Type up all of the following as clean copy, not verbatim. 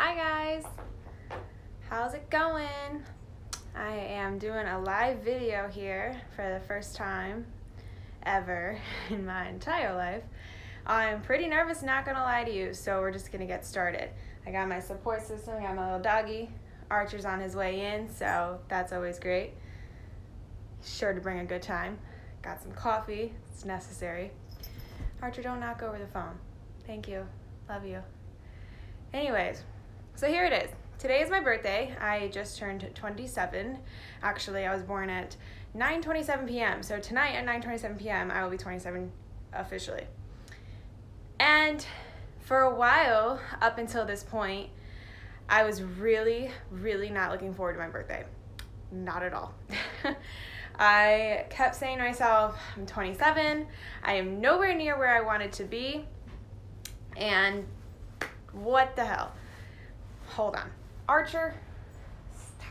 Hi guys, how's it going? I am doing a live video here for the first time ever in my entire life. I'm pretty nervous, not gonna lie to you, so we're just gonna get started. I got my support system, I got my little doggy. Archer's on his way in, so that's always great. He's sure to bring a good time. Got some coffee, it's necessary. Archer, don't knock over the phone. Thank you, love you. Anyways, so here it is. Today is my birthday. I just turned 27. Actually, I was born at 9:27 p.m. So tonight at 9:27 p.m. I will be 27 officially. And for a while, up until this point, I was really not looking forward to my birthday. Not at all. I kept saying to myself, I'm 27. I am nowhere near where I wanted to be. And what the hell? Hold on. Archer, stop.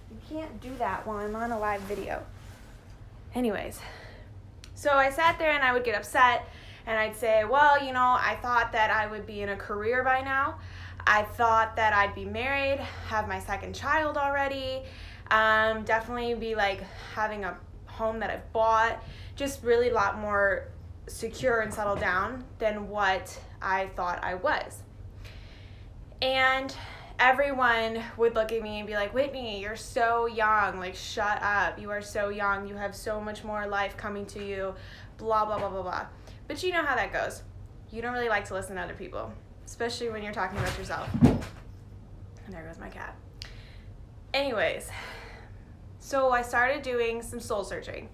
You can't do that while I'm on a live video. Anyways, so I sat there and I would get upset and I'd say, well, you know, I thought that I would be in a career by now. I thought that I'd be married, have my second child already, definitely be like having a home that I've bought, just really a lot more secure and settled down than what I thought I was. And everyone would look at me and be like, Whitney, you're so young, like shut up, you are so young, you have so much more life coming to you, blah, blah, blah, blah, blah. But you know how that goes. You don't really like to listen to other people, especially when you're talking about yourself. And there goes my cat. Anyways, so I started doing some soul searching.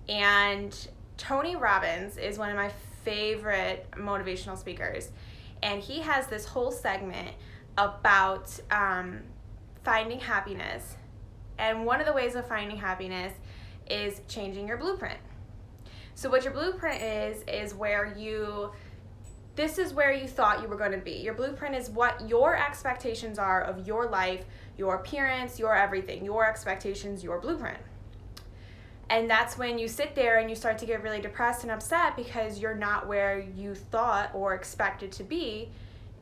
And Tony Robbins is one of my favorite motivational speakers. And he has this whole segment about finding happiness. And one of the ways of finding happiness is changing your blueprint. So what your blueprint is where this is where you thought you were going to be. Your blueprint is what your expectations are of your life, your appearance, your everything, your expectations, your blueprint. And that's when you sit there and you start to get really depressed and upset because you're not where you thought or expected to be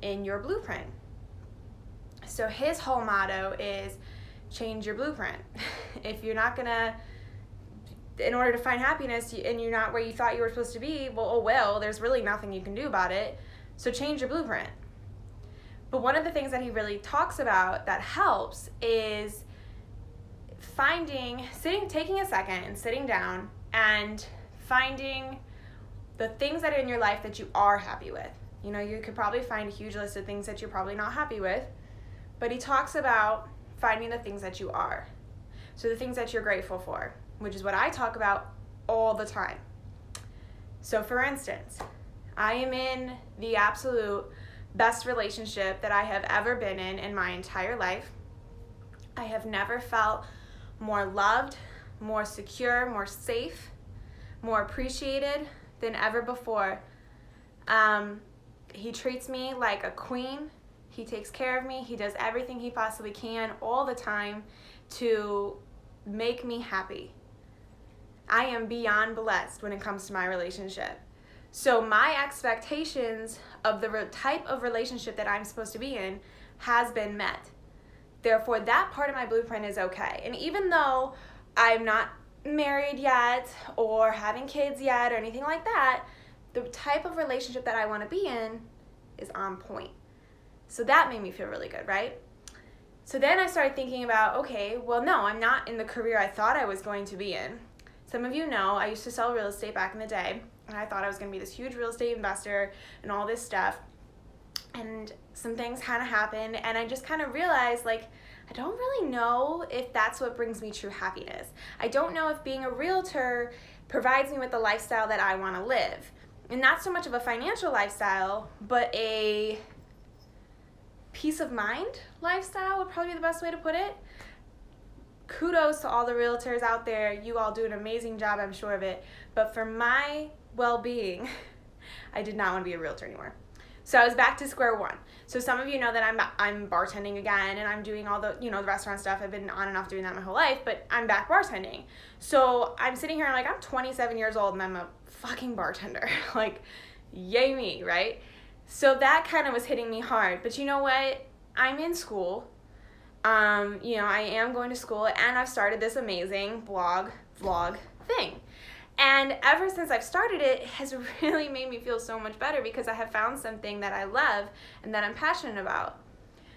in your blueprint. So his whole motto is change your blueprint. If you're not gonna, in order to find happiness and you're not where you thought you were supposed to be, well, there's really nothing you can do about it. So change your blueprint. But one of the things that he really talks about that helps is taking a second and sitting down and finding the things that are in your life that you are happy with. You know, you could probably find a huge list of things that you're probably not happy with, but he talks about finding the things that you are. So the things that you're grateful for, which is what I talk about all the time. So for instance, I am in the absolute best relationship that I have ever been in my entire life. I have never felt more loved, more secure, more safe, more appreciated than ever before. He treats me like a queen. He takes care of me. He does everything he possibly can all the time to make me happy. I am beyond blessed when it comes to my relationship. So my expectations of the type of relationship that I'm supposed to be in has been met. Therefore, that part of my blueprint is okay. And even though I'm not married yet or having kids yet or anything like that, the type of relationship that I want to be in is on point. So that made me feel really good, right? So then I started thinking about, okay, well, no, I'm not in the career I thought I was going to be in. Some of you know I used to sell real estate back in the day, and I thought I was going to be this huge real estate investor and all this stuff. And some things kind of happened, and I just kind of realized, like, I don't really know if that's what brings me true happiness. I don't know if being a realtor provides me with the lifestyle that I want to live. And not so much of a financial lifestyle, but a peace of mind lifestyle would probably be the best way to put it. Kudos to all the realtors out there. You all do an amazing job, I'm sure of it. But for my well-being, I did not want to be a realtor anymore. So I was back to square one. So some of you know that I'm bartending again, and I'm doing all the, the restaurant stuff. I've been on and off doing that my whole life, but I'm back bartending. So I'm sitting here and I'm 27 years old and I'm a fucking bartender. Like, yay me, right? So that kind of was hitting me hard. But you know what? I'm in school. I am going to school, and I've started this amazing vlog thing. And ever since I've started it, it has really made me feel so much better because I have found something that I love and that I'm passionate about.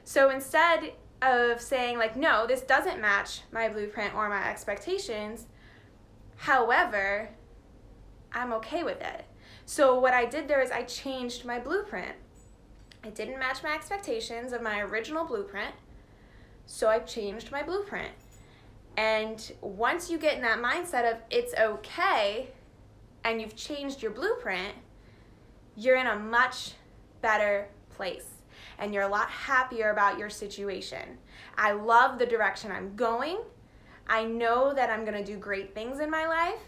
So instead of saying like, no, this doesn't match my blueprint or my expectations, however, I'm okay with it. So what I did there is I changed my blueprint. It didn't match my expectations of my original blueprint, so I changed my blueprint. And once you get in that mindset of it's okay and you've changed your blueprint, you're in a much better place and you're a lot happier about your situation. I love the direction I'm going. I know that I'm gonna do great things in my life,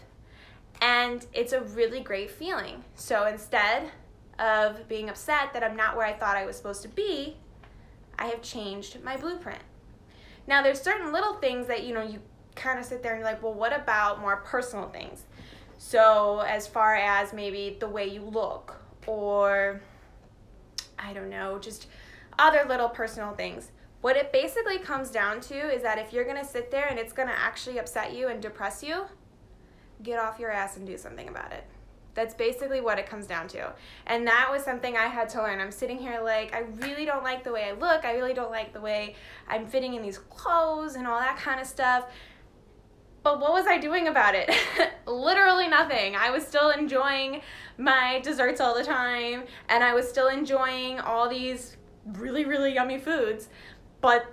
and it's a really great feeling. So instead of being upset that I'm not where I thought I was supposed to be, I have changed my blueprint. Now there's certain little things that you kind of sit there and you're like, well, what about more personal things? So as far as maybe the way you look, or I don't know, just other little personal things. What it basically comes down to is that if you're gonna sit there and it's gonna actually upset you and depress you, get off your ass and do something about it. That's basically what it comes down to. And that was something I had to learn. I'm sitting here like, I really don't like the way I look. I really don't like the way I'm fitting in these clothes and all that kind of stuff. But what was I doing about it? Literally nothing. I was still enjoying my desserts all the time, and I was still enjoying all these really, really yummy foods. But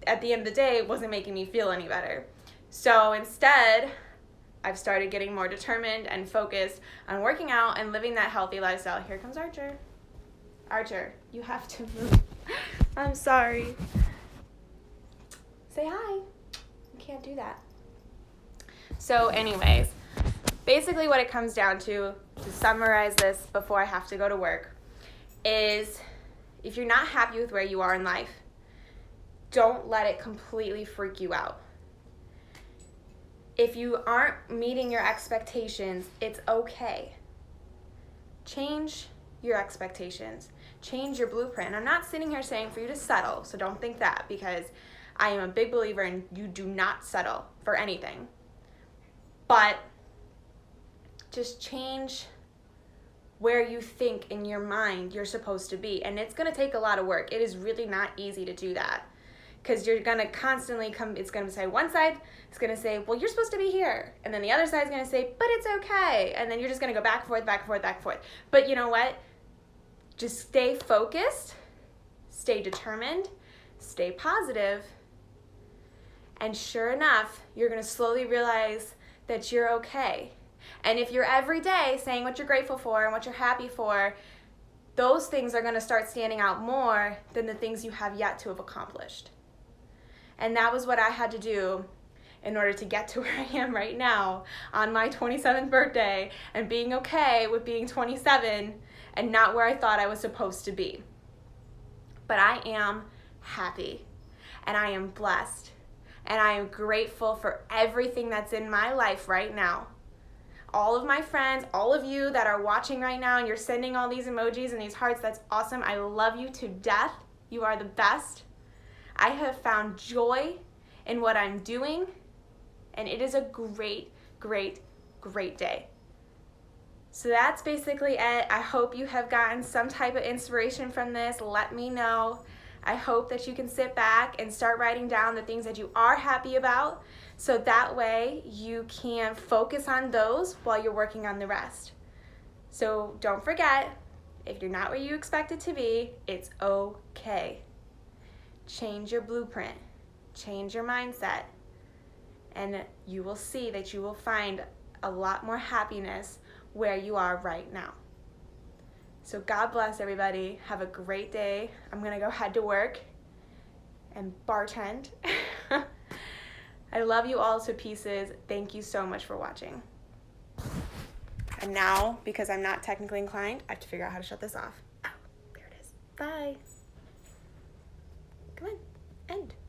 at the end of the day, it wasn't making me feel any better. So instead, I've started getting more determined and focused on working out and living that healthy lifestyle. Here comes Archer. Archer, you have to move. I'm sorry. Say hi. You can't do that. So anyways, basically what it comes down to summarize this before I have to go to work, is if you're not happy with where you are in life, don't let it completely freak you out. If you aren't meeting your expectations, it's okay. Change your expectations. Change your blueprint. I'm not sitting here saying for you to settle, so don't think that, because I am a big believer in you do not settle for anything. But just change where you think in your mind you're supposed to be. And it's going to take a lot of work. It is really not easy to do that, because you're going to constantly it's going to say one side, it's going to say, well, you're supposed to be here. And then the other side is going to say, but it's okay. And then you're just going to go back and forth, back and forth, back and forth. But you know what? Just stay focused, stay determined, stay positive. And sure enough, you're going to slowly realize that you're okay. And if you're every day saying what you're grateful for and what you're happy for, those things are going to start standing out more than the things you have yet to have accomplished. And that was what I had to do in order to get to where I am right now on my 27th birthday and being okay with being 27 and not where I thought I was supposed to be. But I am happy, and I am blessed, and I am grateful for everything that's in my life right now. All of my friends, all of you that are watching right now, and you're sending all these emojis and these hearts, that's awesome. I love you to death. You are the best. I have found joy in what I'm doing, and it is a great, great, great day. So that's basically it. I hope you have gotten some type of inspiration from this. Let me know. I hope that you can sit back and start writing down the things that you are happy about, so that way you can focus on those while you're working on the rest. So don't forget, if you're not where you expect it to be, it's okay. Change your blueprint, change your mindset, and you will see that you will find a lot more happiness where you are right now. So God bless everybody. Have a great day. I'm gonna go head to work and bartend. I love you all to pieces. Thank you so much for watching. And now, because I'm not technically inclined, I have to figure out how to shut this off. Oh, there it is. Bye.